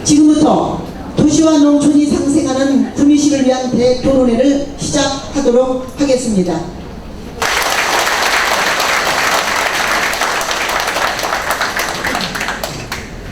지금부터 도시와 농촌이 상생하는 구미시를 위한 대토론회를 시작하도록 하겠습니다.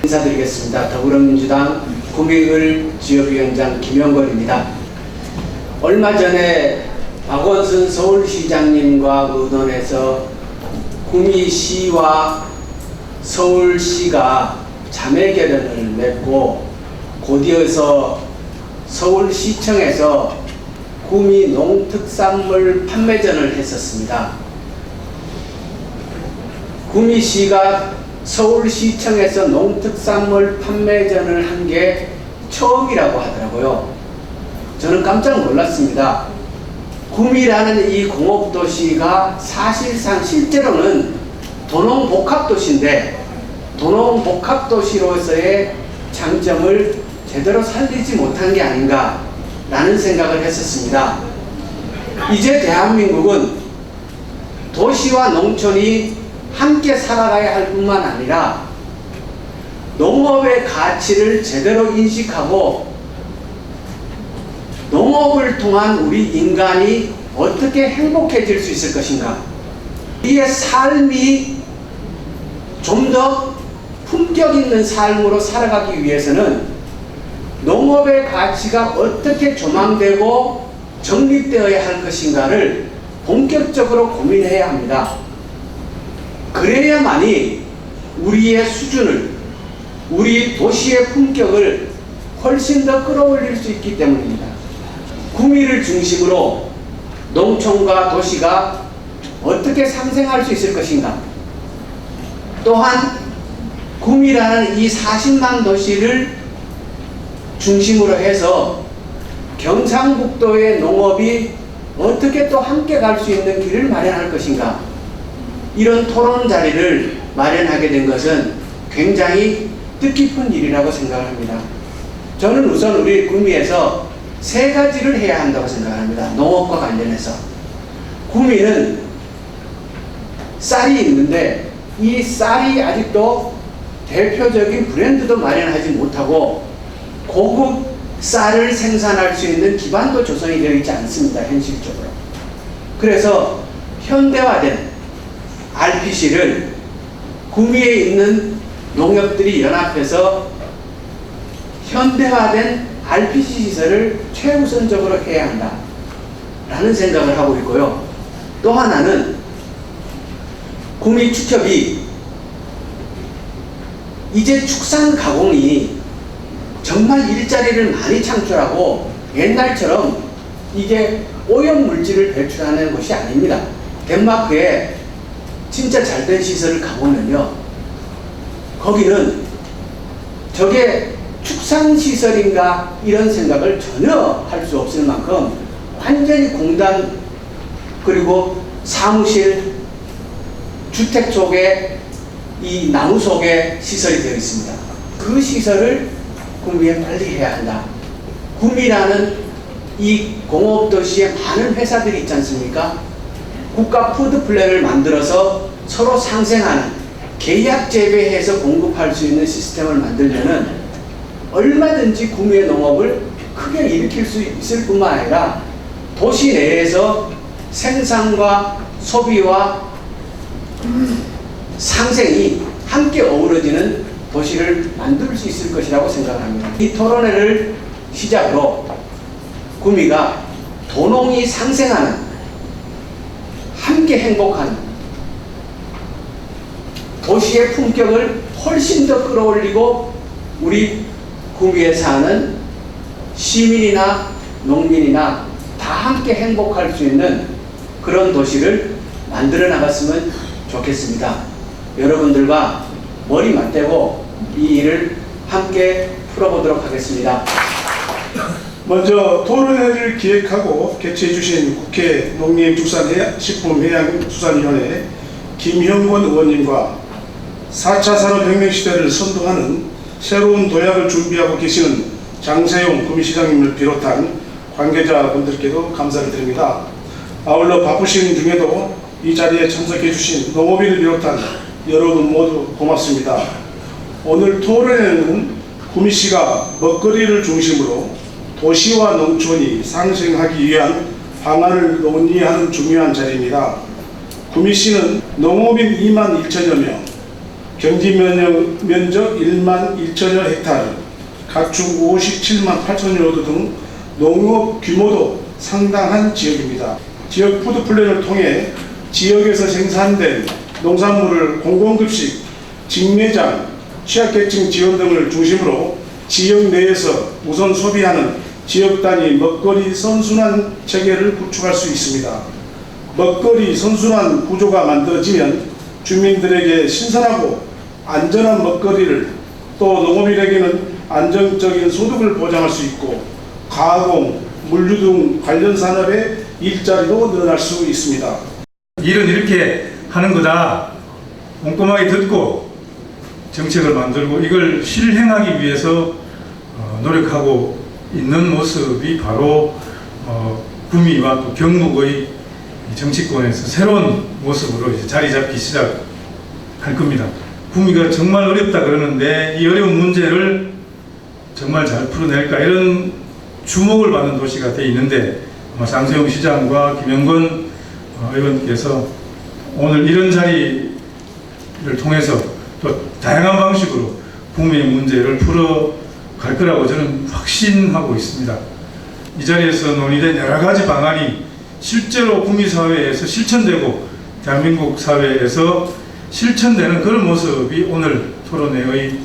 인사드리겠습니다. 더불어민주당 구미을 지역위원장 김영걸입니다. 얼마 전에 박원순 서울시장님과 의논해서 구미시와 서울시가 자매결연을 맺고 곧이어서 서울시청에서 구미 농특산물 판매전을 했었습니다. 구미시가 서울시청에서 농특산물 판매전을 한 게 처음이라고 하더라고요. 저는 깜짝 놀랐습니다. 구미라는 이 공업도시가 사실상 실제로는 도농복합도시인데 도농복합도시로서의 장점을 제대로 살리지 못한 게 아닌가 라는 생각을 했었습니다. 이제 대한민국은 도시와 농촌이 함께 살아가야 할 뿐만 아니라 농업의 가치를 제대로 인식하고 농업을 통한 우리 인간이 어떻게 행복해질 수 있을 것인가, 우리의 삶이 좀 더 품격 있는 삶으로 살아가기 위해서는 농업의 가치가 어떻게 조망되고 정립되어야 할 것인가를 본격적으로 고민해야 합니다. 그래야만이 우리의 수준을, 우리 도시의 품격을 훨씬 더 끌어올릴 수 있기 때문입니다. 구미를 중심으로 농촌과 도시가 어떻게 상생할 수 있을 것인가, 또한 구미라는 이 40만 도시를 중심으로 해서 경상북도의 농업이 어떻게 또 함께 갈 수 있는 길을 마련할 것인가, 이런 토론 자리를 마련하게 된 것은 굉장히 뜻깊은 일이라고 생각합니다. 저는 우선 우리 구미에서 세 가지를 해야 한다고 생각합니다. 농업과 관련해서. 구미는 쌀이 있는데 이 쌀이 아직도 대표적인 브랜드도 마련하지 못하고 고급 쌀을 생산할 수 있는 기반도 조성이 되어 있지 않습니다. 현실적으로. 그래서 현대화된 RPC를 구미에 있는 농협들이 연합해서 현대화된 RPC 시설을 최우선적으로 해야 한다 라는 생각을 하고 있고요. 또 하나는 구미 축협이 이제 축산 가공이 정말 일자리를 많이 창출하고 옛날처럼 이게 오염 물질을 배출하는 것이 아닙니다. 덴마크에 진짜 잘된 시설을 가보면요, 거기는 저게 축산시설인가 이런 생각을 전혀 할 수 없을 만큼 완전히 공단, 그리고 사무실, 주택 쪽에 이 나무 속에 시설이 되어 있습니다. 그 시설을 구미에 빨리 해야 한다. 구미라는 이 공업도시에 많은 회사들이 있지 않습니까? 국가 푸드플랜을 만들어서 서로 상생하는, 계약 재배해서 공급할 수 있는 시스템을 만들면은 얼마든지 구미의 농업을 크게 일으킬 수 있을 뿐만 아니라 도시 내에서 생산과 소비와 상생이 함께 어우러지는 도시를 만들 수 있을 것이라고 생각합니다. 이 토론회를 시작으로 구미가 도농이 상생하는, 함께 행복하는 도시의 품격을 훨씬 더 끌어올리고 우리 구미에 사는 시민이나 농민이나 다 함께 행복할 수 있는 그런 도시를 만들어 나갔으면 좋겠습니다. 여러분들과 머리 맞대고 이 일을 함께 풀어보도록 하겠습니다. 먼저 토론회를 기획하고 개최해 주신 국회 농림축산식품해양수산위원회 김형권 의원님과 4차 산업혁명 시대를 선도하는 새로운 도약을 준비하고 계시는 장세용 구미시장님을 비롯한 관계자분들께도 감사를 드립니다. 아울러 바쁘신 중에도 이 자리에 참석해 주신 농업인을 비롯한 여러분 모두 고맙습니다. 오늘 토론회는 구미시가 먹거리를 중심으로 도시와 농촌이 상생하기 위한 방안을 논의하는 중요한 자리입니다. 구미시는 농업인 2만 1천여 명, 경지 면적 1만 1천여 헥타르, 가축 57만 8천여 호 등 농업 규모도 상당한 지역입니다. 지역 푸드플랜을 통해 지역에서 생산된 농산물을 공공급식, 직매장, 취약계층 지원 등을 중심으로 지역 내에서 우선 소비하는 지역 단위 먹거리 선순환 체계를 구축할 수 있습니다. 먹거리 선순환 구조가 만들어지면 주민들에게 신선하고 안전한 먹거리를, 또 농업인에게는 안정적인 소득을 보장할 수 있고 가공, 물류 등 관련 산업의 일자리도 늘어날 수 있습니다. 일은 이렇게 하는 거다. 꼼꼼하게 듣고 정책을 만들고 이걸 실행하기 위해서 노력하고 있는 모습이 바로 구미와 또 경북의 정치권에서 새로운 모습으로 이제 자리 잡기 시작할 겁니다. 구미가 정말 어렵다 그러는데 이 어려운 문제를 정말 잘 풀어낼까 이런 주목을 받는 도시가 되어 있는데 장세용 시장과 김영건 의원께서 오늘 이런 자리를 통해서 또 다양한 방식으로 구미의 문제를 풀어갈 거라고 저는 확신하고 있습니다. 이 자리에서 논의된 여러 가지 방안이 실제로 구미 사회에서 실천되고 대한민국 사회에서 실천되는 그런 모습이 오늘 토론회의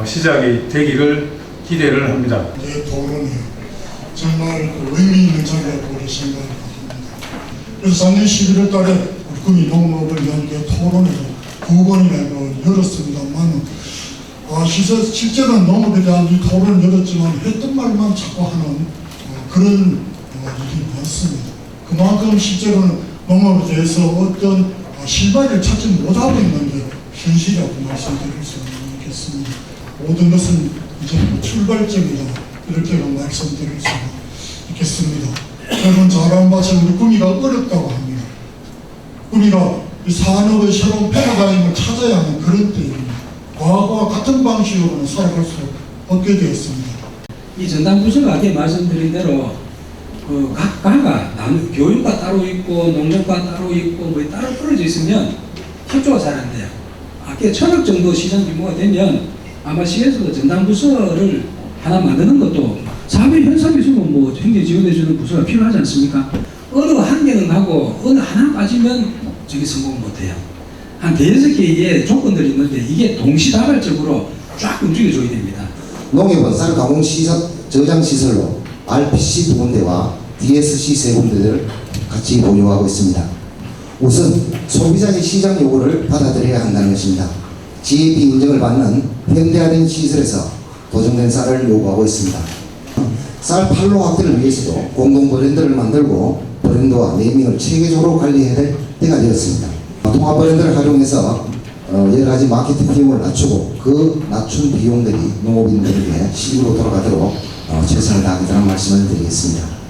시작이 되기를 기대를 합니다. 이 토론회 정말 의미 있는 자리라고 생각을 합니다. 그래서 작년 11월 달에 우리 구미 농업을 위한 토론회를 9번이나 열었습니다만 실제로는 농업에 대한 이 토론을 열었지만 했던 말만 자꾸 하는 그런 일이 많습니다. 그만큼 실제로는 농업에 대해서 어떤 실마리를 찾지 못하고 있는 게 현실이라고 말씀드릴 수 있겠습니다. 모든 것은 이제 출발점이다 이렇게 말씀드릴 수 있겠습니다. 여러분 잘 아는 것처럼 우리 구미가 어렵다고 합니다. 구미가 이 산업의 새로운 패러다임을 찾아야 하는 그런 때입니다. 과거와 같은 방식으로는 살아갈 수 없게 되었습니다. 이 전담부서가 아까 말씀드린 대로 각가가 교육과 따로 있고 농업과 따로 있고 뭐 따로 떨어져 있으면 협조가 잘 안 돼요. 아까 1,000억 정도 시장 규모가 되면 아마 시에서도 전담부서를 하나 만드는 것도 사업의 현상이 있으면 뭐 굉장히 지원해주는 부서가 필요하지 않습니까? 어느 한 개는 가고 어느 하나 빠지면 저기 성공 못해요. 한 5개의 조건들이 있는데 이게 동시다발적으로 쫙 움직여줘야 됩니다. 농협은 쌀 가공 저장 시설로 RPC 2군데와 DSC 3군데를 같이 보유하고 있습니다. 우선 소비자의 시장 요구를 받아들여야 한다는 것입니다. GAP 인증을 받는 현대화된 시설에서 도정된 쌀을 요구하고 있습니다. 쌀 판로 확대를 위해서도 공동 브랜드를 만들고 브랜드와 네이밍을 체계적으로 관리해야 될 때가 되었습니다. 통합 브랜드를 활용해서 여러 가지 마케팅 비용을 낮추고 그 낮춘 비용들이 농업인들에게 시으로 돌아가도록 최선을 다하겠다는 말씀을 드리겠습니다.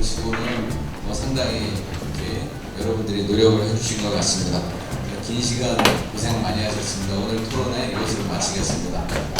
치고는 상당히 여러분들이 노력을 주신 것 같습니다. 긴 시간 고생 많이 하셨습니다. 오늘 토론회 이것으로 마치겠습니다.